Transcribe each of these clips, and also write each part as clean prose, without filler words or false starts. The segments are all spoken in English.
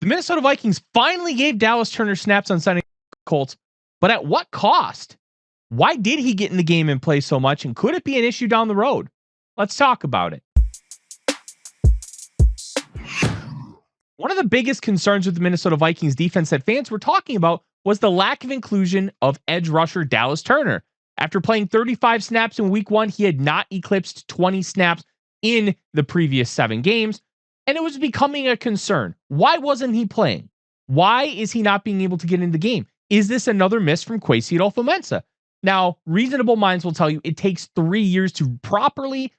The Minnesota Vikings finally gave Dallas Turner snaps on Sunday Colts, but at what cost? Why did he get in the game and play so much, and could it be an issue down the road? Let's talk about it. One of the biggest concerns with the Minnesota Vikings defense that fans were talking about was the lack of inclusion of edge rusher Dallas Turner. After playing 35 snaps in week 1, he had not eclipsed 20 snaps in the previous 7 games, and it was becoming a concern. Why wasn't he playing? Why is he not being able to get in the game? Is this another miss from Kwesi Adolfo-Mensah? Now, reasonable minds will tell you it takes 3 years to properly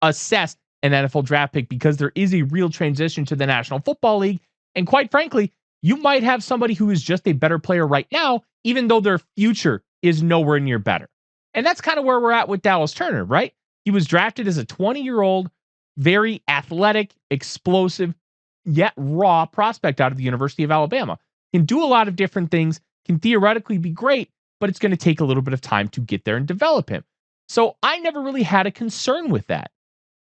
assess an NFL draft pick because there is a real transition to the National Football League. And quite frankly, you might have somebody who is just a better player right now, even though their future is nowhere near better. And that's kind of where we're at with Dallas Turner, right? He was drafted as a 20-year-old, very athletic, explosive, yet raw prospect out of the University of Alabama. Can do a lot of different things, can theoretically be great, but it's going to take a little bit of time to get there and develop him. So I never really had a concern with that.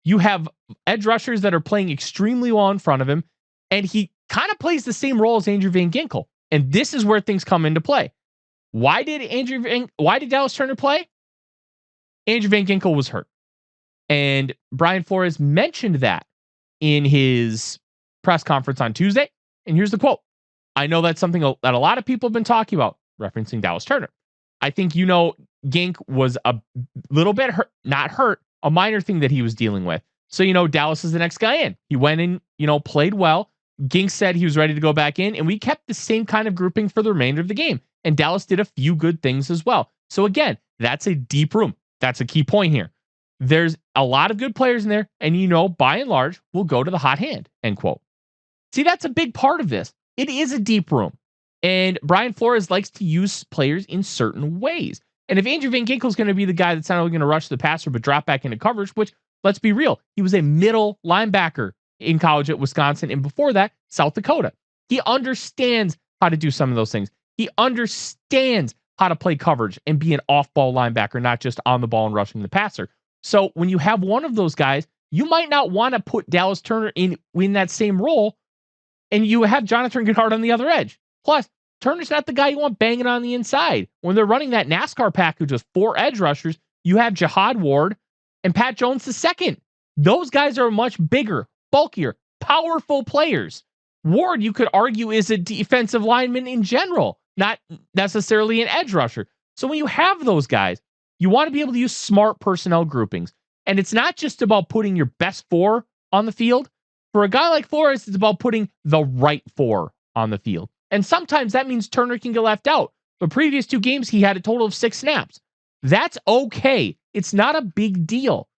You have edge rushers that are playing extremely well in front of him, and he kind of plays the same role as Andrew Van Ginkel. And this is where things come into play. Why did Dallas Turner play? Andrew Van Ginkel was hurt. And Brian Flores mentioned that in his press conference on Tuesday. And here's the quote. I know that's something that a lot of people have been talking about, referencing Dallas Turner. I think, Gink was a little bit hurt, not hurt, a minor thing that he was dealing with. So, Dallas is the next guy in. He went in, played well. Gink said he was ready to go back in, and we kept the same kind of grouping for the remainder of the game. And Dallas did a few good things as well. So again, that's a deep room. That's a key point here. There's a lot of good players in there, and by and large, we'll go to the hot hand, end quote. See, that's a big part of this. It is a deep room. And Brian Flores likes to use players in certain ways. And if Andrew Van Ginkel is going to be the guy that's not only going to rush the passer, but drop back into coverage, which, let's be real, he was a middle linebacker in college at Wisconsin, and before that, South Dakota. He understands how to do some of those things. He understands how to play coverage and be an off-ball linebacker, not just on the ball and rushing the passer. So when you have one of those guys, you might not want to put Dallas Turner in that same role, and you have Jonathan Gennard on the other edge. Plus, Turner's not the guy you want banging on the inside. When they're running that NASCAR package with 4 edge rushers, you have Jihad Ward and Pat Jones II. Those guys are much bigger, bulkier, powerful players. Ward, you could argue, is a defensive lineman in general, not necessarily an edge rusher. So when you have those guys, you want to be able to use smart personnel groupings. And it's not just about putting your best 4 on the field. For a guy like Flores, it's about putting the right 4 on the field. And sometimes that means Turner can get left out. The previous 2 games, he had a total of 6 snaps. That's okay. It's not a big deal.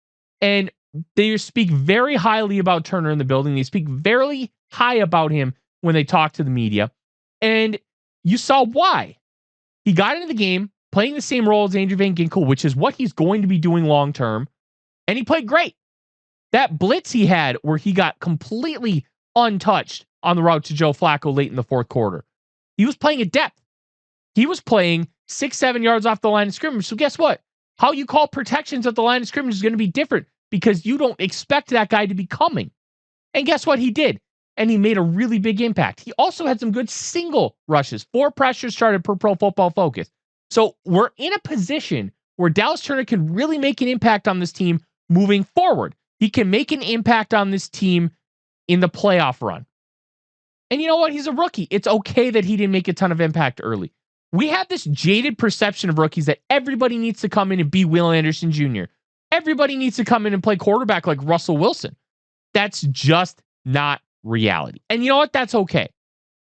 And they speak very highly about Turner in the building. They speak very high about him when they talk to the media. And you saw why. He got into the game playing the same role as Andrew Van Ginkel, which is what he's going to be doing long term. And he played great. That blitz he had where he got completely untouched on the route to Joe Flacco late in the 4th quarter. He was playing at depth. He was playing 6-7 yards off the line of scrimmage. So guess what? How you call protections at the line of scrimmage is going to be different because you don't expect that guy to be coming. And guess what? He did. And he made a really big impact. He also had some good single rushes. 4 pressures started per Pro Football Focus. So we're in a position where Dallas Turner can really make an impact on this team moving forward. He can make an impact on this team in the playoff run. And you know what? He's a rookie. It's okay that he didn't make a ton of impact early. We have this jaded perception of rookies that everybody needs to come in and be Will Anderson Jr. Everybody needs to come in and play quarterback like Russell Wilson. That's just not reality. And you know what? That's okay.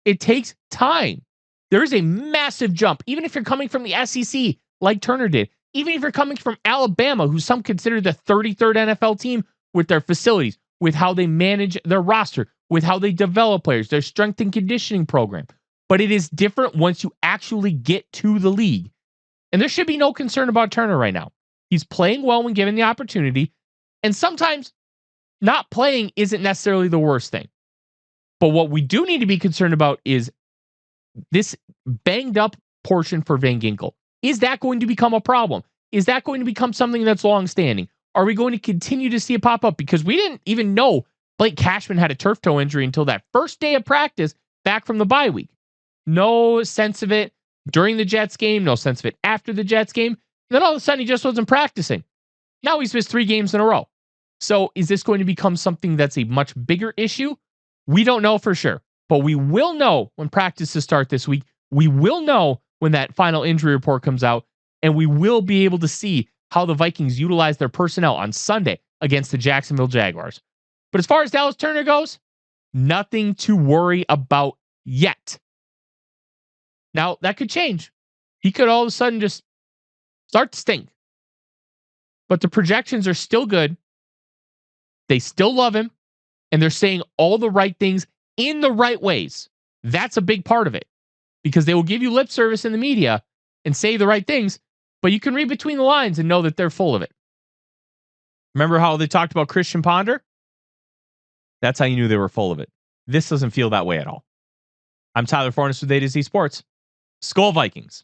It takes time. There is a massive jump. Even if you're coming from the SEC like Turner did, even if you're coming from Alabama, who some consider the 33rd NFL team with their facilities, with how they manage their roster, with how they develop players, their strength and conditioning program. But it is different once you actually get to the league. And there should be no concern about Turner right now. He's playing well when given the opportunity. And sometimes not playing isn't necessarily the worst thing. But what we do need to be concerned about is this banged up portion for Van Ginkel. Is that going to become a problem? Is that going to become something that's long-standing? Are we going to continue to see it pop up? Because we didn't even know Blake Cashman had a turf toe injury until that first day of practice back from the bye week. No sense of it during the Jets game, no sense of it after the Jets game. Then all of a sudden, he just wasn't practicing. Now he's missed 3 games in a row. So is this going to become something that's a much bigger issue? We don't know for sure, but we will know when practices start this week. We will know when that final injury report comes out, and we will be able to see how the Vikings utilize their personnel on Sunday against the Jacksonville Jaguars. But as far as Dallas Turner goes, nothing to worry about yet. Now, that could change. He could all of a sudden just start to stink. But the projections are still good. They still love him, and they're saying all the right things in the right ways. That's a big part of it, because they will give you lip service in the media and say the right things, but you can read between the lines and know that they're full of it. Remember how they talked about Christian Ponder? That's how you knew they were full of it. This doesn't feel that way at all. I'm Tyler Forness with A to Z Sports. Skol Vikings.